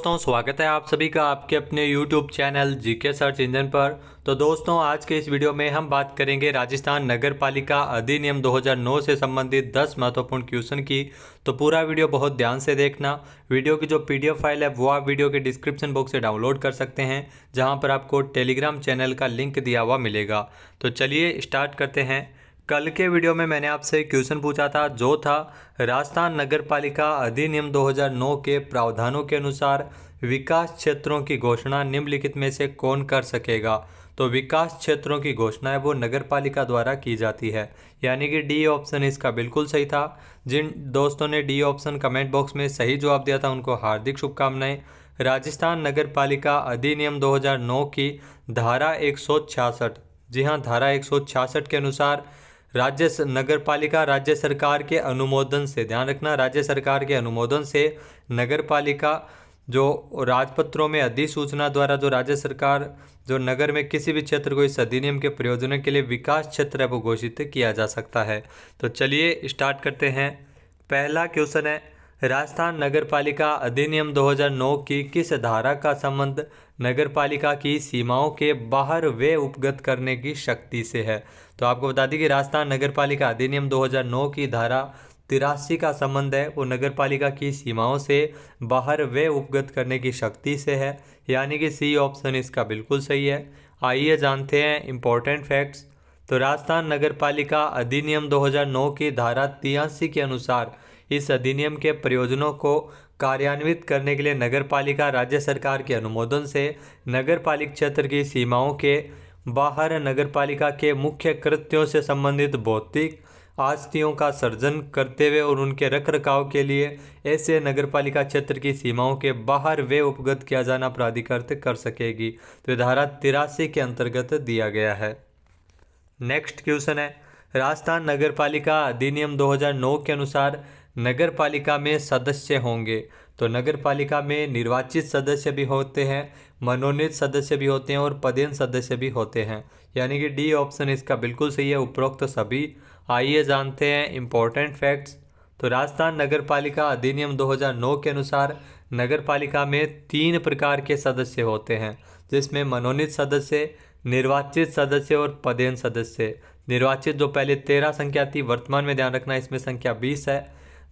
दोस्तों, स्वागत है आप सभी का आपके अपने YouTube channel GK search engine पर। तो दोस्तों, आज के इस वीडियो में हम बात करेंगे राजस्थान नगर पालिका अधिनियम 2009 से संबंधित 10 महत्वपूर्ण क्वेश्चन की। तो पूरा वीडियो बहुत ध्यान से देखना। वीडियो की जो PDF फाइल है वो आप वीडियो के डिस्क्रिप्शन बॉक्स से डाउनलोड कर सकते हैं, जहाँ पर आपको टेलीग्राम चैनल का लिंक दिया हुआ मिलेगा। तो चलिए स्टार्ट करते हैं। कल के वीडियो में मैंने आपसे क्वेश्चन पूछा था, जो था राजस्थान नगर पालिका अधिनियम 2009 के प्रावधानों के अनुसार विकास क्षेत्रों की घोषणा निम्नलिखित में से कौन कर सकेगा। तो विकास क्षेत्रों की घोषणा है वो नगर पालिका द्वारा की जाती है, यानी कि डी ऑप्शन इसका बिल्कुल सही था। जिन दोस्तों ने डी ऑप्शन कमेंट बॉक्स में सही जवाब दिया था उनको हार्दिक शुभकामनाएं। राजस्थान नगर पालिका अधिनियम 2009 की धारा 166, जी हाँ, धारा 166 के अनुसार नगर पालिका राज्य सरकार के अनुमोदन से, ध्यान रखना, राज्य सरकार के अनुमोदन से नगर पालिका जो राजपत्रों में अधिसूचना द्वारा जो राज्य सरकार जो नगर में किसी भी क्षेत्र को इस अधिनियम के प्रयोजनों के लिए विकास क्षेत्र है वो घोषित किया जा सकता है। तो चलिए स्टार्ट करते हैं। पहला क्वेश्चन है, राजस्थान नगर पालिका अधिनियम 2009 की किस धारा का संबंध नगर पालिका की सीमाओं के बाहर व उपगत करने की शक्ति से है। तो आपको बता दें कि राजस्थान नगर पालिका अधिनियम 2009 की धारा 83 का संबंध है वो नगर पालिका की सीमाओं से बाहर व उपगत करने की शक्ति से है, यानी कि सी ऑप्शन इसका बिल्कुल सही है। आइए जानते हैं इम्पोर्टेंट फैक्ट्स। तो राजस्थान नगर पालिका अधिनियम 2009 की धारा 83 के अनुसार इस अधिनियम के प्रयोजनों को कार्यान्वित करने के लिए नगर पालिका राज्य सरकार के अनुमोदन से नगर पालिक क्षेत्र की सीमाओं के बाहर नगर पालिका के मुख्य कृत्यों से संबंधित भौतिक आस्तियों का सर्जन करते हुए और उनके रखरखाव के लिए ऐसे नगर पालिका क्षेत्र की सीमाओं के बाहर वे उपगत किया जाना प्राधिकृत कर सकेगी। तो धारा 83 के अंतर्गत दिया गया है। नेक्स्ट क्वेश्चन है, राजस्थान नगर पालिका अधिनियम 2009 के अनुसार नगर पालिका में सदस्य होंगे। तो नगर पालिका में निर्वाचित सदस्य भी होते हैं, मनोनीत सदस्य भी होते हैं और पदेन सदस्य भी होते हैं, यानी कि डी ऑप्शन इसका बिल्कुल सही है, उपरोक्त सभी। आइए जानते हैं इम्पोर्टेंट फैक्ट्स। तो राजस्थान नगर पालिका अधिनियम 2009 के अनुसार नगर पालिका में 3 प्रकार के सदस्य होते हैं, जिसमें मनोनीत सदस्य, निर्वाचित सदस्य और पदेन सदस्य। निर्वाचित जो पहले 13 संख्या थी, वर्तमान में ध्यान रखना इसमें संख्या 20 है।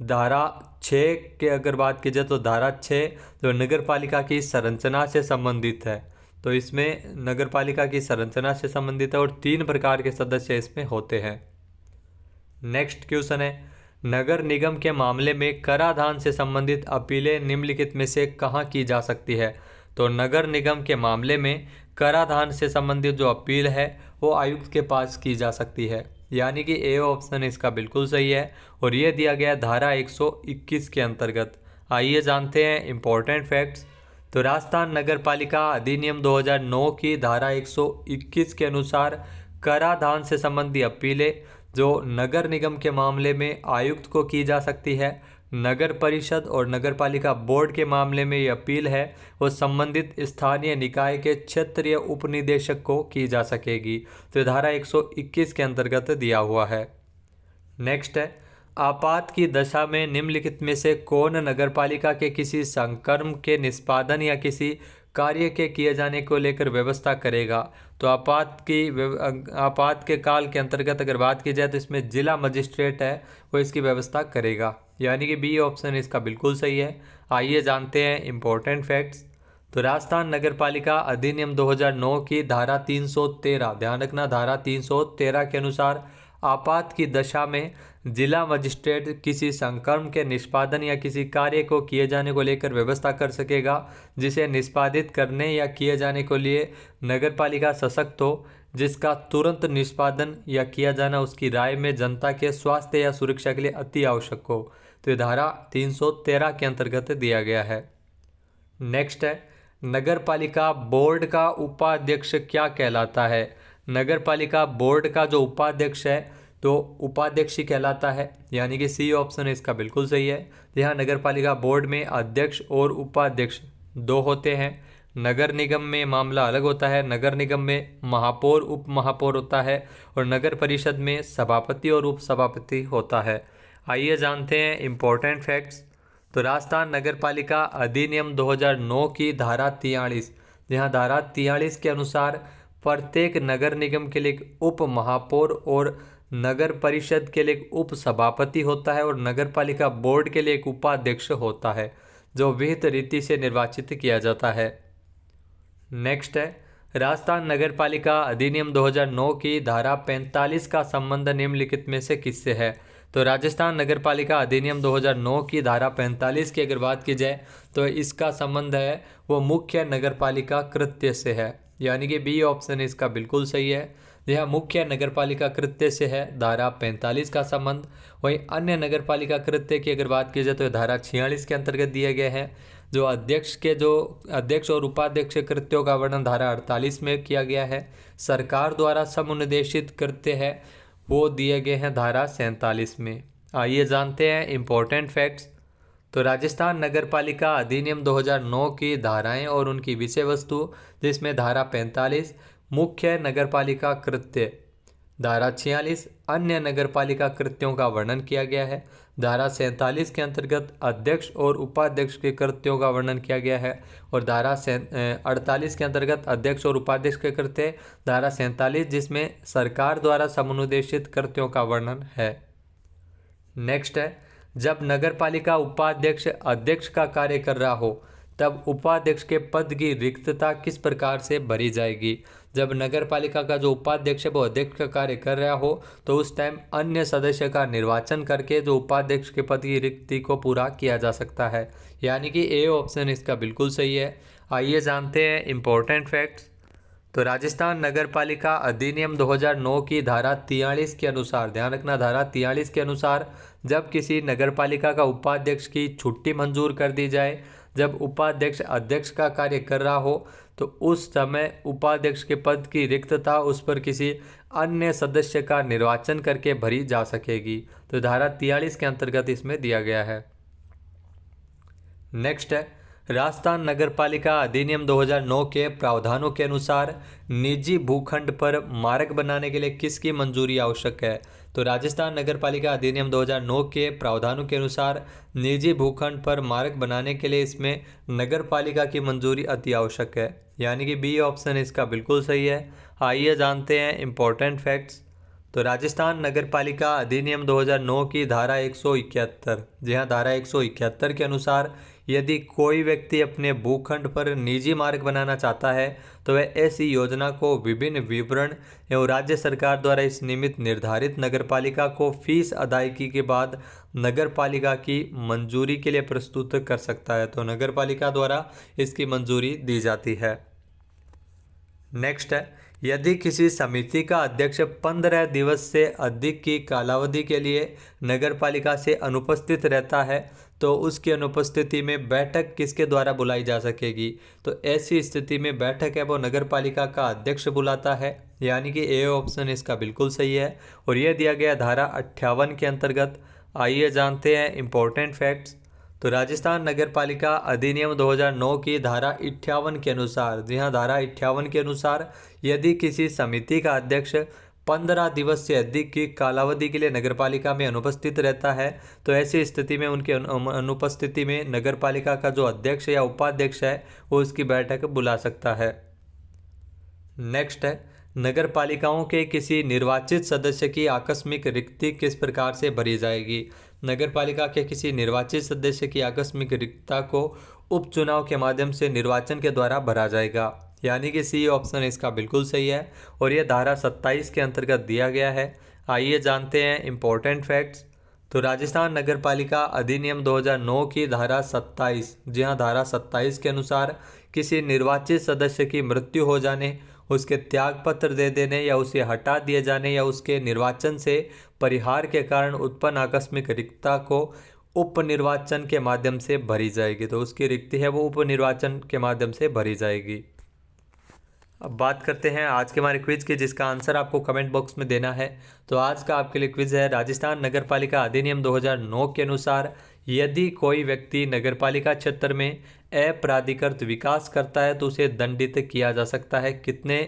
धारा 6 के अगर बात की जाए तो धारा 6 जो नगर पालिका की संरचना से संबंधित है, तो इसमें नगर पालिका की संरचना से संबंधित है और 3 प्रकार के सदस्य इसमें होते हैं। नेक्स्ट क्वेश्चन है, नगर निगम के मामले में कराधान से संबंधित अपीलें निम्नलिखित में से कहाँ की जा सकती है। तो नगर निगम के मामले में कराधान से संबंधित जो अपील है वो आयुक्त के पास की जा सकती है, यानी कि ए ऑप्शन इसका बिल्कुल सही है और ये दिया गया धारा 121 के अंतर्गत। आइए जानते हैं इम्पोर्टेंट फैक्ट्स। तो राजस्थान नगर पालिका अधिनियम 2009 की धारा 121 के अनुसार कराधान से संबंधी अपीलें जो नगर निगम के मामले में आयुक्त को की जा सकती है, नगर परिषद और नगर पालिका बोर्ड के मामले में ये अपील है वो संबंधित स्थानीय निकाय के क्षेत्रीय उपनिदेशक को की जा सकेगी। तो धारा 121 के अंतर्गत दिया हुआ है। नेक्स्ट है, आपात की दशा में निम्नलिखित में से कौन नगर पालिका के किसी संकर्म के निष्पादन या किसी कार्य के किए जाने को लेकर व्यवस्था करेगा। तो आपात के काल के अंतर्गत अगर बात की जाए तो इसमें जिला मजिस्ट्रेट है वो इसकी व्यवस्था करेगा, यानी कि बी ऑप्शन इसका बिल्कुल सही है। आइए जानते हैं इम्पोर्टेंट फैक्ट्स। तो राजस्थान नगर पालिका अधिनियम 2009 की धारा 313, ध्यान रखना, धारा 313 के अनुसार आपात की दशा में जिला मजिस्ट्रेट किसी संकर्म के निष्पादन या किसी कार्य को किए जाने को लेकर व्यवस्था कर सकेगा, जिसे निष्पादित करने या किए जाने के लिए नगर पालिका सशक्त हो, जिसका तुरंत निष्पादन या किया जाना उसकी राय में जनता के स्वास्थ्य या सुरक्षा के लिए अति आवश्यक हो। तो ये धारा 313 के अंतर्गत दिया गया है। नेक्स्ट है, नगर पालिका बोर्ड का उपाध्यक्ष क्या कहलाता है। नगर पालिका बोर्ड का जो उपाध्यक्ष है तो उपाध्यक्ष ही कहलाता है, यानी कि सी ऑप्शन इसका बिल्कुल सही है। यहाँ नगर पालिका बोर्ड में अध्यक्ष और उपाध्यक्ष 2 होते हैं। नगर निगम में मामला अलग होता है, नगर निगम में महापौर उप महापौर होता है और नगर परिषद में सभापति और उप सभापति होता है। आइए जानते हैं इम्पोर्टेंट फैक्ट्स। तो राजस्थान नगरपालिका अधिनियम 2009 की धारा 43, जहाँ धारा 43 के अनुसार प्रत्येक नगर निगम के लिए एक उप महापौर और नगर परिषद के लिए एक उप सभापति होता है और नगर पालिका बोर्ड के लिए एक उपाध्यक्ष होता है जो विहित रीति से निर्वाचित किया जाता है। नेक्स्ट है, राजस्थान नगरपालिका अधिनियम 2009 की धारा 45 का संबंध निम्नलिखित में से किससे है? तो राजस्थान नगरपालिका अधिनियम 2009 की धारा 45 की अगर बात की जाए तो इसका संबंध है वो मुख्य नगरपालिका कृत्य से है, यानी कि बी ऑप्शन इसका बिल्कुल सही है। यह मुख्य नगरपालिका कृत्य से है धारा 45 का संबंध। वहीं अन्य नगरपालिका कृत्य की अगर बात की जाए तो धारा 46 के अंतर्गत दिया गया है। जो अध्यक्ष और उपाध्यक्ष कृत्यों का वर्णन धारा 48 में किया गया है। सरकार द्वारा समुन्निदेशित कृत्य है वो दिए गए हैं धारा 47 में। आइए जानते हैं इम्पोर्टेंट फैक्ट्स। तो राजस्थान नगरपालिका अधिनियम 2009 की धाराएं और उनकी विषय वस्तु, जिसमें धारा 45 मुख्य नगरपालिका कृत्य, धारा 46 अन्य नगरपालिका कृत्यों का वर्णन किया गया है। धारा 47 के अंतर्गत अध्यक्ष और उपाध्यक्ष के कृत्यों का वर्णन किया गया है और धारा 48 के अंतर्गत अध्यक्ष और उपाध्यक्ष के कृत्य, धारा 47 जिसमें सरकार द्वारा समुन्निदेशित कृत्यों का वर्णन है। नेक्स्ट है, जब नगरपालिका उपाध्यक्ष अध्यक्ष का कार्य कर रहा हो तब उपाध्यक्ष के पद की रिक्तता किस प्रकार से भरी जाएगी? जब नगरपालिका का जो उपाध्यक्ष है वो अध्यक्ष का कार्य कर रहा हो तो उस टाइम अन्य सदस्य का निर्वाचन करके जो उपाध्यक्ष के पद की रिक्ति को पूरा किया जा सकता है, यानी कि ए ऑप्शन इसका बिल्कुल सही है। आइए जानते हैं इम्पोर्टेंट फैक्ट्स। तो राजस्थान नगरपालिका अधिनियम 2009 की धारा 43 के अनुसार, ध्यान रखना धारा 43 के अनुसार, जब किसी नगरपालिका का उपाध्यक्ष की छुट्टी मंजूर कर दी जाए, जब उपाध्यक्ष अध्यक्ष का कार्य कर रहा हो तो उस समय उपाध्यक्ष के पद की रिक्तता उस पर किसी अन्य सदस्य का निर्वाचन करके भरी जा सकेगी। तो धारा 43 के अंतर्गत इसमें दिया गया है। नेक्स्ट है, राजस्थान नगरपालिका अधिनियम 2009 के प्रावधानों के अनुसार निजी भूखंड पर मार्ग बनाने के लिए किसकी मंजूरी आवश्यक है? तो राजस्थान नगरपालिका अधिनियम 2009 के प्रावधानों के अनुसार निजी भूखंड पर मार्ग बनाने के लिए इसमें नगरपालिका की मंजूरी अति आवश्यक है, यानी कि बी ऑप्शन इसका बिल्कुल सही है। आइए जानते हैं इम्पोर्टेंट फैक्ट्स। तो राजस्थान नगरपालिका अधिनियम 2009 की धारा 171, जी हाँ धारा 171 के अनुसार यदि कोई व्यक्ति अपने भूखंड पर निजी मार्ग बनाना चाहता है तो वह ऐसी योजना को विभिन्न विवरण एवं राज्य सरकार द्वारा इस निमित्त निर्धारित नगरपालिका को फीस अदायगी के बाद नगरपालिका की मंजूरी के लिए प्रस्तुत कर सकता है। तो नगरपालिका द्वारा इसकी मंजूरी दी जाती है। नेक्स्ट है, यदि किसी समिति का अध्यक्ष 15 दिवस से अधिक की कालावधि के लिए नगरपालिका से अनुपस्थित रहता है तो उसकी अनुपस्थिति में बैठक किसके द्वारा बुलाई जा सकेगी? तो ऐसी स्थिति में बैठक है वो नगरपालिका का अध्यक्ष बुलाता है, यानी कि ए ऑप्शन इसका बिल्कुल सही है और यह दिया गया धारा 58 के अंतर्गत। आइए जानते हैं इम्पोर्टेंट फैक्ट्स। तो राजस्थान नगरपालिका अधिनियम 2009 की धारा 58 के अनुसार, जी हाँ धारा 58 के अनुसार, यदि किसी समिति का अध्यक्ष 15 दिवस से अधिक की कालावधि के लिए नगरपालिका में अनुपस्थित रहता है तो ऐसी स्थिति में उनकी अनुपस्थिति में नगरपालिका का जो अध्यक्ष या उपाध्यक्ष है वो उसकी बैठक बुला सकता है। नेक्स्ट है, नगरपालिकाओं के किसी निर्वाचित सदस्य की आकस्मिक रिक्ति किस प्रकार से भरी जाएगी? नगरपालिका के किसी निर्वाचित सदस्य की आकस्मिक रिक्तता को उपचुनाव के माध्यम से निर्वाचन के द्वारा भरा जाएगा, यानी कि सी ऑप्शन इसका बिल्कुल सही है और यह धारा 27 के अंतर्गत दिया गया है। आइए जानते हैं इम्पोर्टेंट फैक्ट्स। तो राजस्थान नगरपालिका अधिनियम 2009 की धारा 27, जी हाँ धारा 27 के अनुसार किसी निर्वाचित सदस्य की मृत्यु हो जाने, उसके त्यागपत्र दे देने या उसे हटा दिए जाने या उसके निर्वाचन से परिहार के कारण उत्पन्न आकस्मिक रिक्तता को उपनिर्वाचन के माध्यम से भरी जाएगी। तो उसकी रिक्ति है वो उपनिर्वाचन के माध्यम से भरी जाएगी। अब बात करते हैं आज के हमारे क्विज की, जिसका आंसर आपको कमेंट बॉक्स में देना है। तो आज का आपके लिए क्विज है, राजस्थान नगरपालिका अधिनियम 2009 के अनुसार यदि कोई व्यक्ति नगरपालिका क्षेत्र में अप्राधिकृत विकास करता है तो उसे दंडित किया जा सकता है कितने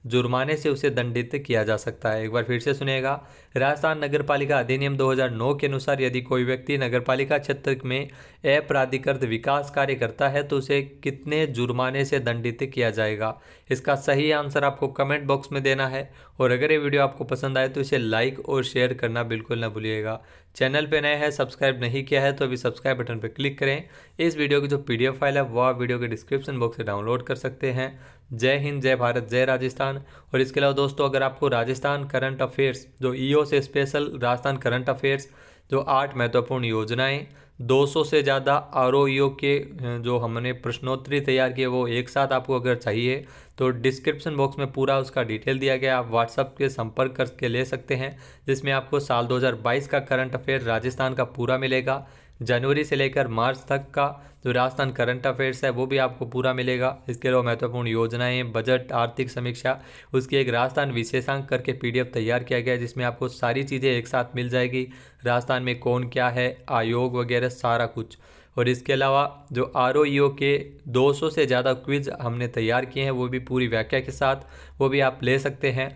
जुर्माने से उसे दंडित किया जा सकता है। एक बार फिर से सुनिएगा, राजस्थान नगर पालिका अधिनियम 2009 के अनुसार यदि कोई व्यक्ति नगर पालिका क्षेत्र में अप्राधिकृत विकास कार्य करता है तो उसे कितने जुर्माने से दंडित किया जाएगा। इसका सही आंसर आपको कमेंट बॉक्स में देना है। और अगर ये वीडियो आपको पसंद आए तो इसे लाइक और शेयर करना बिल्कुल ना भूलिएगा। चैनल पे नए हैं, सब्सक्राइब नहीं किया है तो अभी सब्सक्राइब बटन पर क्लिक करें। इस वीडियो की जो PDF फाइल है वो आप वीडियो के डिस्क्रिप्शन बॉक्स से डाउनलोड कर सकते हैं। जय हिंद, जय भारत, जय राजस्थान। और इसके अलावा दोस्तों, अगर आपको राजस्थान करंट अफेयर्स जो EO से स्पेशल राजस्थान करंट अफेयर्स जो 8 महत्वपूर्ण योजनाएं, 200 से ज़्यादा ROEO के जो हमने प्रश्नोत्तरी तैयार किए वो एक साथ आपको अगर चाहिए तो डिस्क्रिप्शन बॉक्स में पूरा उसका डिटेल दिया गया, आप व्हाट्सएप के संपर्क करके ले सकते हैं, जिसमें आपको साल 2022 का करंट अफेयर राजस्थान का पूरा मिलेगा। जनवरी से लेकर मार्च तक का जो राजस्थान करंट अफेयर्स है वो भी आपको पूरा मिलेगा। इसके अलावा महत्वपूर्ण योजनाएं, बजट, आर्थिक समीक्षा, उसकी एक राजस्थान विशेषांक करके PDF तैयार किया गया है, जिसमें आपको सारी चीज़ें एक साथ मिल जाएगी। राजस्थान में कौन क्या है, आयोग वगैरह सारा कुछ। और इसके अलावा जो ROEO के 200 से ज़्यादा क्विज हमने तैयार किए हैं वो भी पूरी व्याख्या के साथ, वो भी आप ले सकते हैं।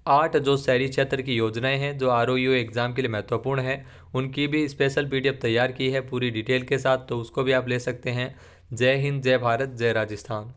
8 जो शहरी क्षेत्र की योजनाएं हैं जो ROEO एग्ज़ाम के लिए महत्वपूर्ण है, उनकी भी स्पेशल PDF तैयार की है पूरी डिटेल के साथ, तो उसको भी आप ले सकते हैं। जय हिंद, जय भारत, जय राजस्थान।